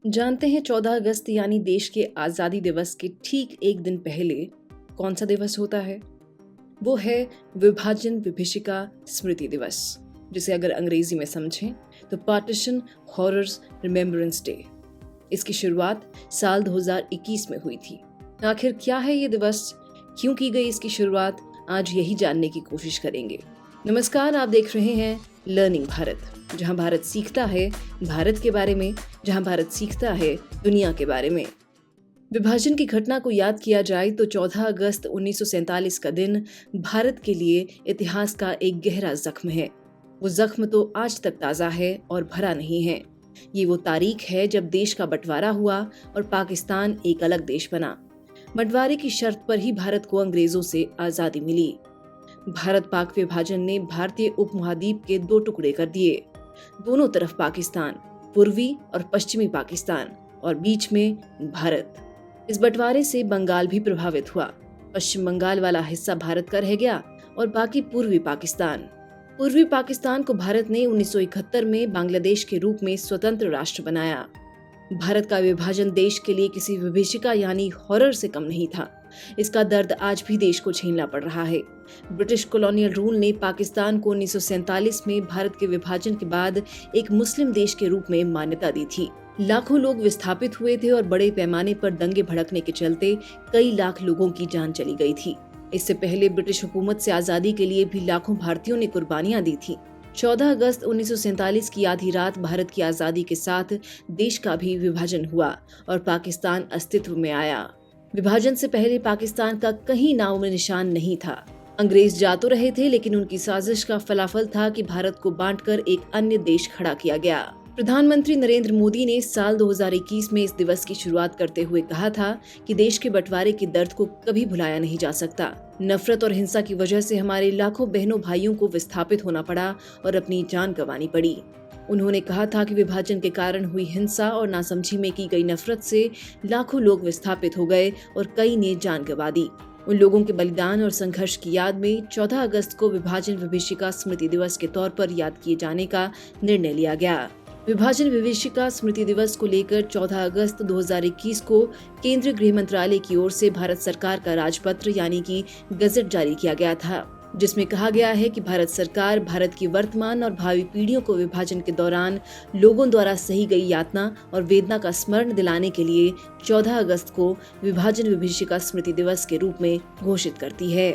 जानते हैं 14 अगस्त यानी देश के आज़ादी दिवस के ठीक एक दिन पहले कौन सा दिवस होता है? वो है विभाजन विभीषिका स्मृति दिवस, जिसे अगर अंग्रेजी में समझें तो पार्टीशन हॉरर्स रिमेम्बरेंस डे। इसकी शुरुआत साल 2021 में हुई थी। आखिर क्या है ये दिवस, क्यों की गई इसकी शुरुआत, आज यही जानने की कोशिश करेंगे। नमस्कार, आप देख रहे हैं लर्निंग भारत, जहां भारत सीखता है भारत के बारे में, जहां भारत सीखता है दुनिया के बारे में। विभाजन की घटना को याद किया जाए तो 14 अगस्त 1947 का दिन भारत के लिए इतिहास का एक गहरा जख्म है। वो जख्म तो आज तक ताजा है और भरा नहीं है। ये वो तारीख है जब देश का बंटवारा हुआ और पाकिस्तान एक अलग देश बना। बंटवारे की शर्त पर ही भारत को अंग्रेजों से आजादी मिली। भारत पाक विभाजन ने भारतीय उपमहाद्वीप के दो टुकड़े कर दिए। दोनों तरफ पाकिस्तान, पूर्वी और पश्चिमी पाकिस्तान, और बीच में भारत। इस बंटवारे से बंगाल भी प्रभावित हुआ। पश्चिम बंगाल वाला हिस्सा भारत का रह गया और बाकी पूर्वी पाकिस्तान। पूर्वी पाकिस्तान को भारत ने 1971 में बांग्लादेश के रूप में स्वतंत्र राष्ट्र बनाया। भारत का विभाजन देश के लिए किसी विभीषिका यानी हॉरर से कम नहीं था। इसका दर्द आज भी देश को झेलना पड़ रहा है। ब्रिटिश कॉलोनियल रूल ने पाकिस्तान को 1947 में भारत के विभाजन के बाद एक मुस्लिम देश के रूप में मान्यता दी थी। लाखों लोग विस्थापित हुए थे और बड़े पैमाने पर दंगे भड़कने के चलते कई लाख लोगों की जान चली गई थी। इससे पहले ब्रिटिश हुकूमत से आजादी के लिए भी लाखों भारतीयों ने कुर्बानियां दी थी। 14 अगस्त 1947 की आधी रात भारत की आजादी के साथ देश का भी विभाजन हुआ और पाकिस्तान अस्तित्व में आया। विभाजन से पहले पाकिस्तान का कहीं नामो निशान नहीं था। अंग्रेज जा तो रहे थे, लेकिन उनकी साजिश का फलाफल था कि भारत को बांटकर एक अन्य देश खड़ा किया गया। प्रधानमंत्री नरेंद्र मोदी ने साल 2021 में इस दिवस की शुरुआत करते हुए कहा था कि देश के बंटवारे के दर्द को कभी भुलाया नहीं जा सकता। नफरत और हिंसा की वजह से हमारे लाखों बहनों भाइयों को विस्थापित होना पड़ा और अपनी जान गंवानी पड़ी। उन्होंने कहा था कि विभाजन के कारण हुई हिंसा और नासमझी में की गई नफरत से लाखों लोग विस्थापित हो गए और कई ने जान गंवा दी। उन लोगों के बलिदान और संघर्ष की याद में 14 अगस्त को विभाजन विभीषिका स्मृति दिवस के तौर पर याद किए जाने का निर्णय लिया गया। विभाजन विभीषिका स्मृति दिवस को लेकर 14 अगस्त 2021 को केंद्रीय गृह मंत्रालय की ओर से भारत सरकार का राजपत्र यानी कि गजट जारी किया गया था, जिसमें कहा गया है कि भारत सरकार भारत की वर्तमान और भावी पीढ़ियों को विभाजन के दौरान लोगों द्वारा सही गई यातना और वेदना का स्मरण दिलाने के लिए 14 अगस्त को विभाजन विभीषिका स्मृति दिवस के रूप में घोषित करती है।